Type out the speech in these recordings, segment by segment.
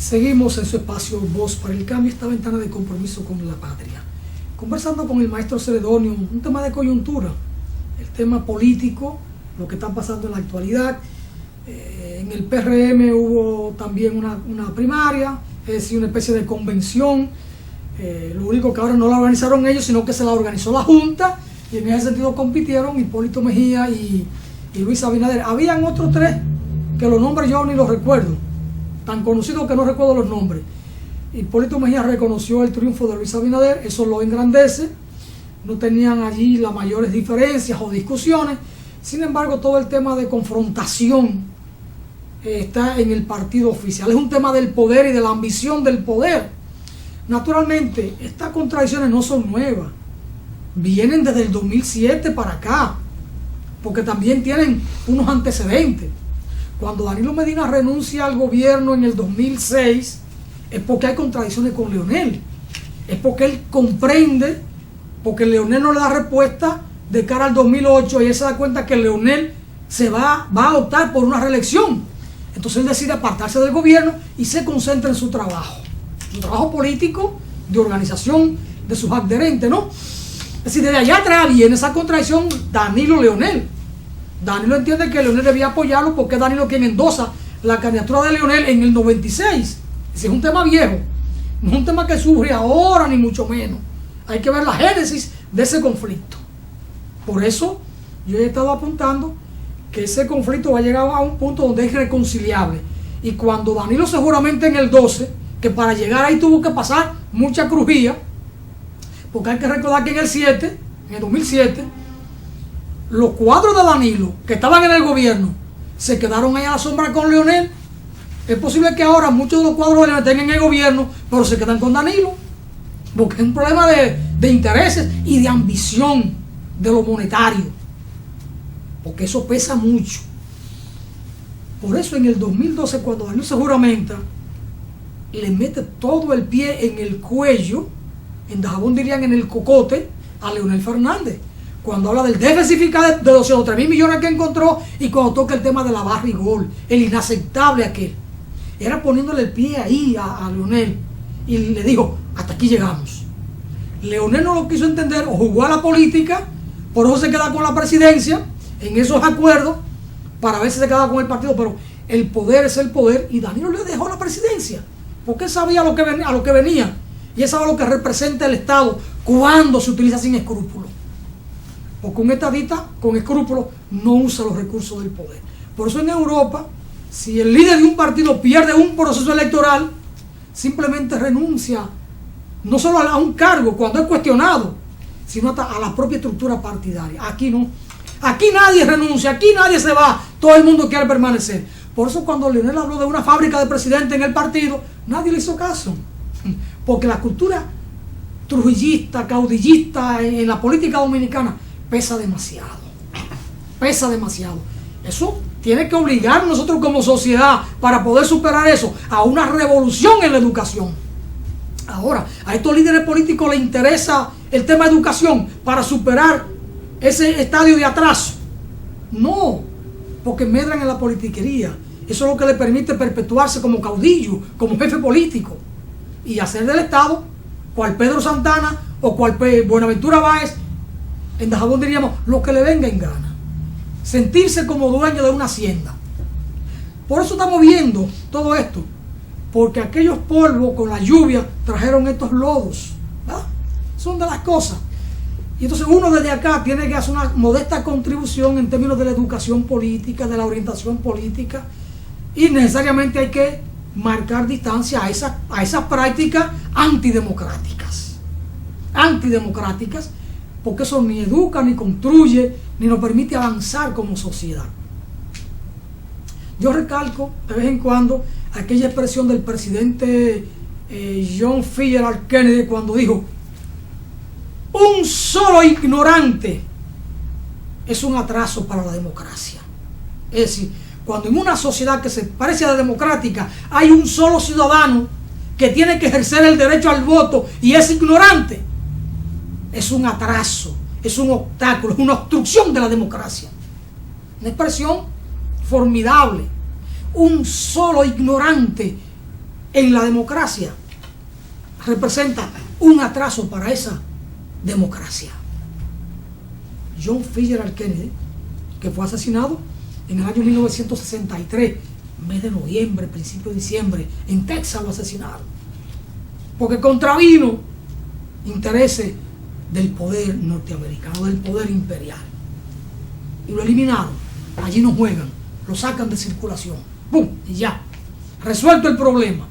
Seguimos en su espacio Voz para el Cambio, esta ventana de compromiso con la patria. Conversando con el maestro Celedonio, un tema de coyuntura, el tema político, lo que está pasando en la actualidad. En el PRM hubo también una primaria, es decir, una especie de convención. Lo único que ahora no la organizaron ellos, sino que se la organizó la Junta, y en ese sentido compitieron Hipólito Mejía y Luis Abinader. Habían otros tres que los nombres yo ni los recuerdo, tan conocidos que no recuerdo los nombres. Hipólito Mejía reconoció el triunfo de Luis Abinader, eso lo engrandece, no tenían allí las mayores diferencias o discusiones. Sin embargo, todo el tema de confrontación está en el partido oficial, es un tema del poder y de la ambición del poder. Naturalmente, estas contradicciones no son nuevas, vienen desde el 2007 para acá, porque también tienen unos antecedentes. Cuando Danilo Medina renuncia al gobierno en el 2006, es porque hay contradicciones con Leonel, es porque él comprende, porque Leonel no le da respuesta de cara al 2008, y él se da cuenta que Leonel va a optar por una reelección. Entonces él decide apartarse del gobierno y se concentra en su trabajo político, de organización de sus adherentes, ¿no? Es decir, desde allá atrás viene esa contradicción Danilo-Leonel. Danilo entiende que Leonel debía apoyarlo porque es Danilo quien endosa la candidatura de Leonel en el 96. Es un tema viejo, no es un tema que surge ahora ni mucho menos. Hay que ver la génesis de ese conflicto. Por eso yo he estado apuntando que ese conflicto va a llegar a un punto donde es irreconciliable. Y cuando Danilo se juramente en el 12, que para llegar ahí tuvo que pasar mucha crujía, porque hay que recordar que en el 2007, los cuadros de Danilo que estaban en el gobierno se quedaron ahí a la sombra con Leonel. Es posible que ahora muchos de los cuadros de Leonel estén en el gobierno, pero se quedan con Danilo, porque es un problema de intereses y de ambición de lo monetario, porque eso pesa mucho. Por eso en el 2012, cuando Danilo se juramenta, le mete todo el pie en el cuello, en Dajabón dirían en el cocote, a Leonel Fernández, cuando habla del déficit fiscal de 203.000 millones que encontró, y cuando toca el tema de la barrigol, el inaceptable aquel. Era poniéndole el pie ahí a Leonel, y le dijo, hasta aquí llegamos. Leonel no lo quiso entender, o jugó a la política, por eso se queda con la presidencia, en esos acuerdos, para ver si se quedaba con el partido, pero el poder es el poder, y Danilo le dejó la presidencia, porque él sabía a lo que venía, y él sabe lo que representa el Estado cuando se utiliza sin escrúpulos. Porque un estadista con escrúpulos no usa los recursos del poder. Por eso en Europa, si el líder de un partido pierde un proceso electoral, simplemente renuncia, no solo a un cargo cuando es cuestionado, sino hasta a la propia estructura partidaria. Aquí no. Aquí nadie renuncia, aquí nadie se va, todo el mundo quiere permanecer. Por eso cuando Leonel habló de una fábrica de presidente en el partido, nadie le hizo caso. Porque la cultura trujillista, caudillista en la política dominicana pesa demasiado. Pesa demasiado. Eso tiene que obligar nosotros como sociedad, para poder superar eso, a una revolución en la educación. Ahora, a estos líderes políticos les interesa el tema de educación para superar ese estadio de atraso. No, porque medran en la politiquería. Eso es lo que le permite perpetuarse como caudillo, como jefe político, y hacer del Estado, cual Pedro Santana o cual Buenaventura Báez, en Dajabón diríamos, lo que le venga en gana. Sentirse como dueño de una hacienda. Por eso estamos viendo todo esto, porque aquellos polvos con la lluvia trajeron estos lodos, ¿verdad? Son de las cosas. Y entonces uno desde acá tiene que hacer una modesta contribución en términos de la educación política, de la orientación política, y necesariamente hay que marcar distancia a esas prácticas antidemocráticas. Antidemocráticas, porque eso ni educa, ni construye, ni nos permite avanzar como sociedad. Yo recalco de vez en cuando aquella expresión del presidente John Fitzgerald Kennedy cuando dijo: un solo ignorante es un atraso para la democracia. Es decir, cuando en una sociedad que se parece a la democrática hay un solo ciudadano que tiene que ejercer el derecho al voto y es ignorante, es un atraso, es un obstáculo, es una obstrucción de la democracia. Una expresión formidable. Un solo ignorante en la democracia representa un atraso para esa democracia. John Fitzgerald Kennedy, que fue asesinado en el año 1963, mes de noviembre, principio de diciembre, en Texas lo asesinaron, porque contravino intereses del poder norteamericano, del poder imperial, y lo eliminaron. Allí no juegan, lo sacan de circulación, ¡pum! Y ya, resuelto el problema.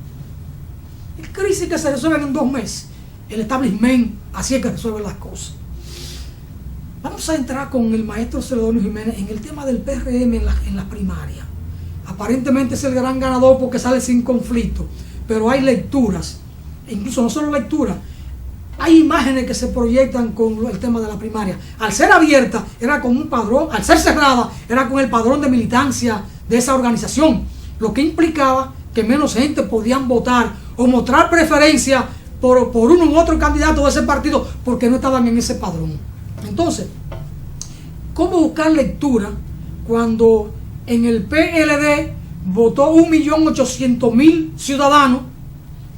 El crisis que se resuelven en 2 meses, el establishment, así es que resuelven las cosas. Vamos a entrar con el maestro Celedonio Jiménez en el tema del PRM en las primarias. Aparentemente es el gran ganador porque sale sin conflicto, pero hay lecturas, e incluso no solo lecturas, hay imágenes que se proyectan con el tema de la primaria. Al ser abierta, era con un padrón; al ser cerrada, era con el padrón de militancia de esa organización, lo que implicaba que menos gente podían votar o mostrar preferencia por uno u otro candidato de ese partido porque no estaban en ese padrón. Entonces, ¿cómo buscar lectura cuando en el PLD votó 1.800.000 ciudadanos?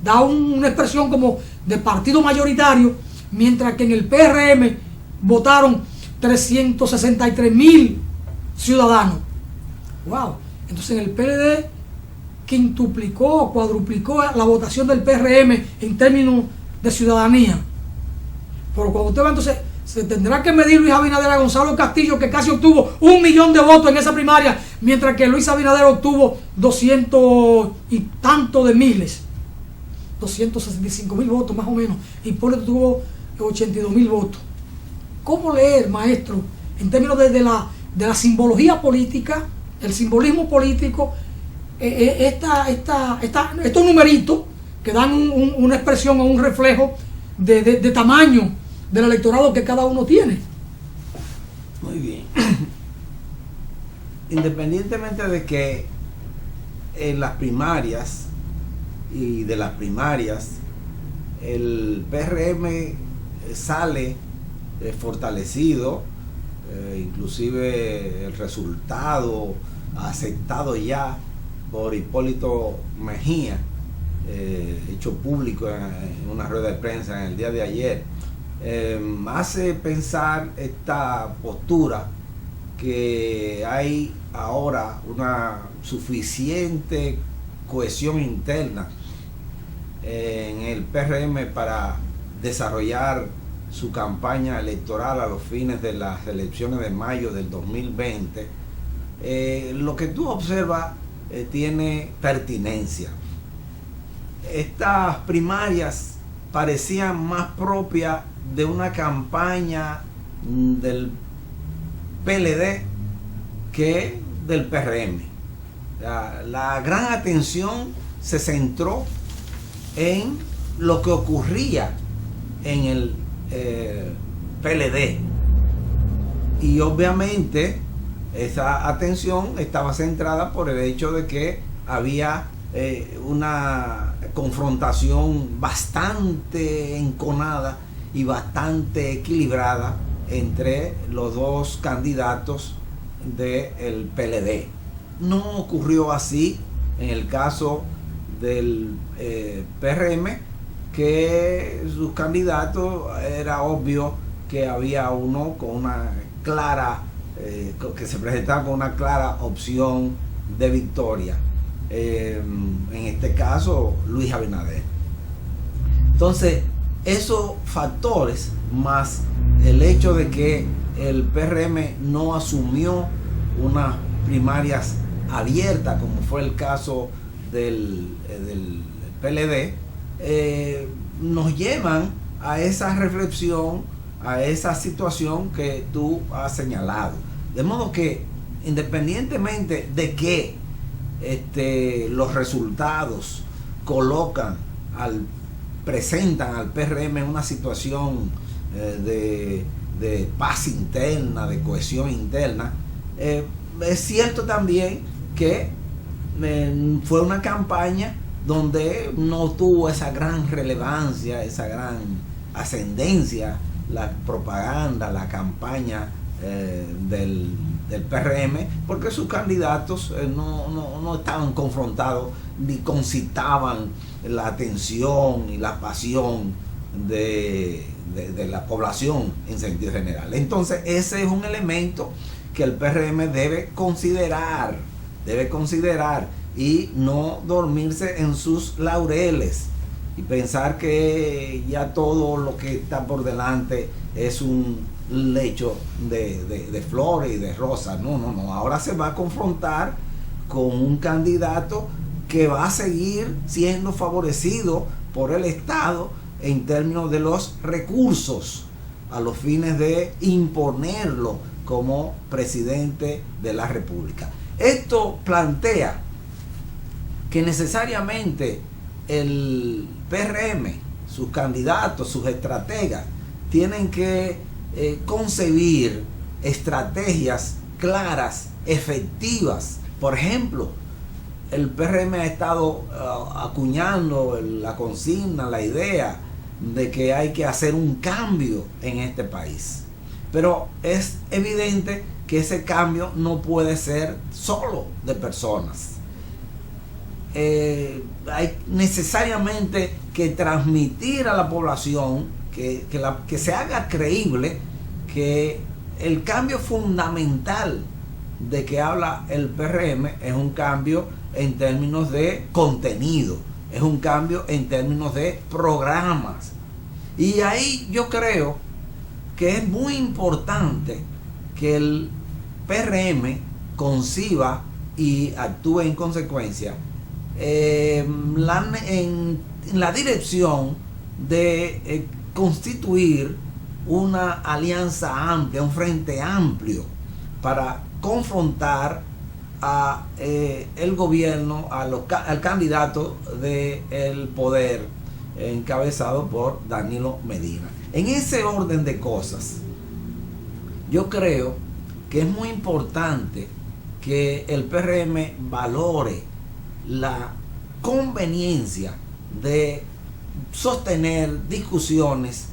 Da una expresión como de partido mayoritario, mientras que en el PRM votaron 363.000 ciudadanos. ¡Wow! Entonces en el PLD quintuplicó o cuadruplicó la votación del PRM en términos de ciudadanía. Pero cuando usted va, entonces se tendrá que medir Luis Abinader a Gonzalo Castillo, que casi obtuvo 1 millón de votos en esa primaria, mientras que Luis Abinader obtuvo 200 y tanto de miles, 265.000 votos más o menos, y Hipólito tuvo 82.000 votos. ¿Cómo leer, maestro, en términos de la simbología política, el simbolismo político, estos numeritos que dan una expresión o un reflejo de tamaño del electorado que cada uno tiene? Muy bien. Independientemente de que en las primarias y de las primarias el PRM sale fortalecido, inclusive el resultado aceptado ya por Hipólito Mejía, hecho público en una rueda de prensa en el día de ayer, hace pensar esta postura que hay ahora una suficiente cohesión interna en el PRM para desarrollar su campaña electoral a los fines de las elecciones de mayo del 2020. Lo que tú observas tiene pertinencia. Estas primarias parecían más propias de una campaña del PLD que del PRM. La gran atención se centró en lo que ocurría en el PLD, y obviamente esa atención estaba centrada por el hecho de que había una confrontación bastante enconada y bastante equilibrada entre los dos candidatos del PLD. No ocurrió así en el caso del PRM, que sus candidatos era obvio que había uno con una clara, que se presentaba con una clara opción de victoria. En este caso, Luis Abinader. Entonces, esos factores, más el hecho de que el PRM no asumió unas primarias abiertas, como fue el caso del PLD, nos llevan a esa reflexión, a esa situación que tú has señalado. De modo que, independientemente de que los resultados presentan al PRM en una situación de paz interna, de cohesión interna, es cierto también que fue una campaña donde no tuvo esa gran relevancia, esa gran ascendencia la propaganda, la campaña del del PRM, porque sus candidatos no estaban confrontados ni concitaban la atención y la pasión de la población en sentido general. Entonces ese es un elemento que el PRM debe considerar y no dormirse en sus laureles y pensar que ya todo lo que está por delante es un lecho de flores y de rosas. No, ahora se va a confrontar con un candidato que va a seguir siendo favorecido por el Estado en términos de los recursos a los fines de imponerlo como presidente de la República. Esto plantea que necesariamente el PRM, sus candidatos, sus estrategas, tienen que concebir estrategias claras, efectivas. Por ejemplo, el PRM ha estado acuñando la consigna, la idea de que hay que hacer un cambio en este país. Pero es evidente que ese cambio no puede ser solo de personas. Hay necesariamente que transmitir a la población que se haga creíble que el cambio fundamental de que habla el PRM es un cambio en términos de contenido, es un cambio en términos de programas. Y ahí yo creo que es muy importante que el PRM conciba y actúe en consecuencia en la dirección de constituir una alianza amplia, un frente amplio para confrontar a el gobierno, al candidato del poder encabezado por Danilo Medina. En ese orden de cosas, yo creo que es muy importante que el PRM valore la conveniencia de sostener discusiones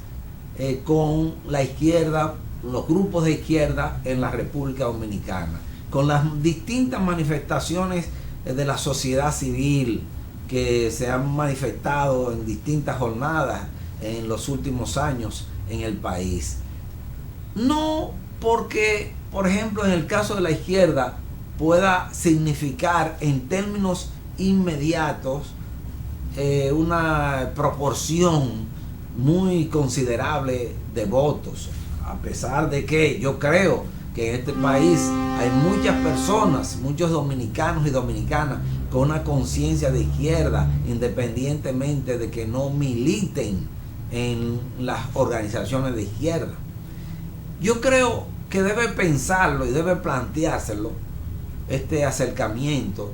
con la izquierda, los grupos de izquierda en la República Dominicana, con las distintas manifestaciones de la sociedad civil que se han manifestado en distintas jornadas en los últimos años en el país. No porque, por ejemplo, en el caso de la izquierda pueda significar en términos inmediatos una proporción muy considerable de votos, a pesar de que yo creo que en este país hay muchas personas, muchos dominicanos y dominicanas con una conciencia de izquierda, independientemente de que no militen en las organizaciones de izquierda. Yo creo que debe pensarlo y debe planteárselo este acercamiento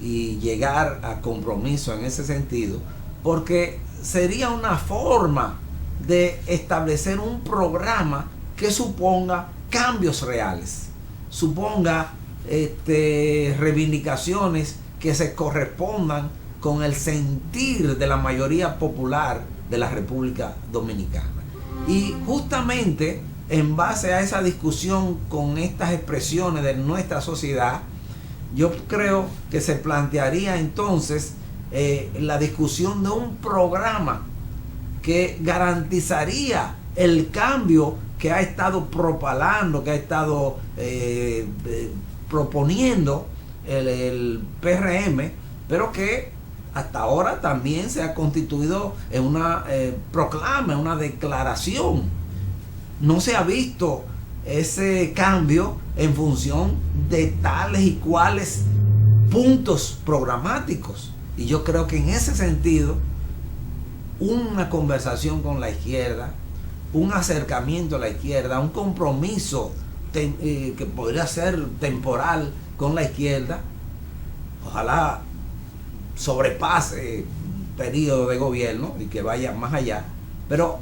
y llegar a compromiso en ese sentido, porque sería una forma de establecer un programa que suponga cambios reales, suponga reivindicaciones que se correspondan con el sentir de la mayoría popular de la República Dominicana. Y justamente en base a esa discusión con estas expresiones de nuestra sociedad, yo creo que se plantearía entonces la discusión de un programa que garantizaría el cambio que ha estado propalando, que ha estado proponiendo el PRM, pero que hasta ahora también se ha constituido en una proclama, en una declaración. No se ha visto ese cambio en función de tales y cuales puntos programáticos. Y yo creo que en ese sentido, una conversación con la izquierda, un acercamiento a la izquierda, un compromiso que podría ser temporal con la izquierda, ojalá sobrepase periodo de gobierno y que vaya más allá, pero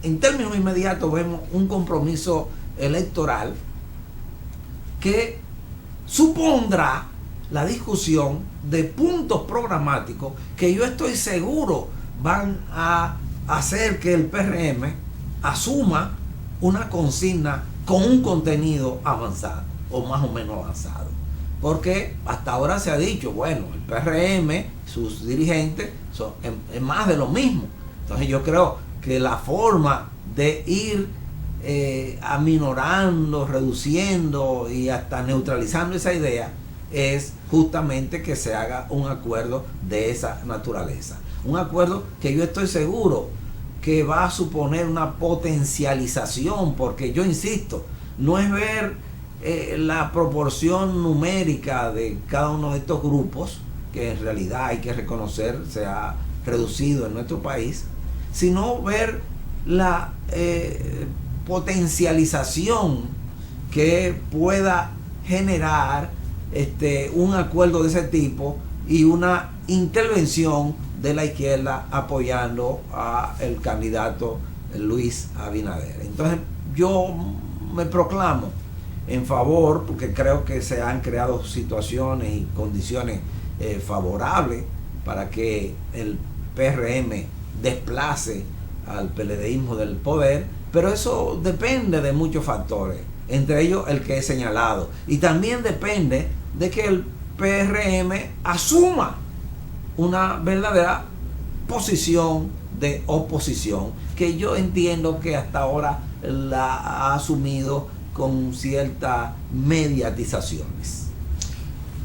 en términos inmediatos vemos un compromiso electoral que supondrá la discusión de puntos programáticos que yo estoy seguro van a hacer que el PRM asuma una consigna con un contenido avanzado. o más o menos avanzado. Porque hasta ahora se ha dicho, bueno, el PRM, sus dirigentes, es más de lo mismo. Entonces yo creo que la forma de ir aminorando, reduciendo y hasta neutralizando esa idea es justamente que se haga un acuerdo de esa naturaleza. Un acuerdo que yo estoy seguro que va a suponer una potencialización, porque yo insisto, no es ver la proporción numérica de cada uno de estos grupos, que en realidad hay que reconocer se ha reducido en nuestro país, sino ver la potencialización que pueda generar un acuerdo de ese tipo y una intervención de la izquierda apoyando al candidato Luis Abinader. Entonces yo me proclamo en favor, porque creo que se han creado situaciones y condiciones favorables para que el PRM desplace al PLDismo del poder, pero eso depende de muchos factores, entre ellos el que he señalado, y también depende de que el PRM asuma una verdadera posición de oposición, que yo entiendo que hasta ahora la ha asumido con ciertas mediatizaciones.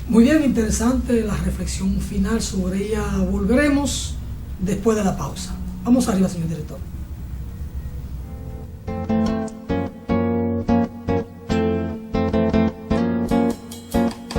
Muy bien, interesante la reflexión final, sobre ella volveremos después de la pausa. Vamos arriba, señor director.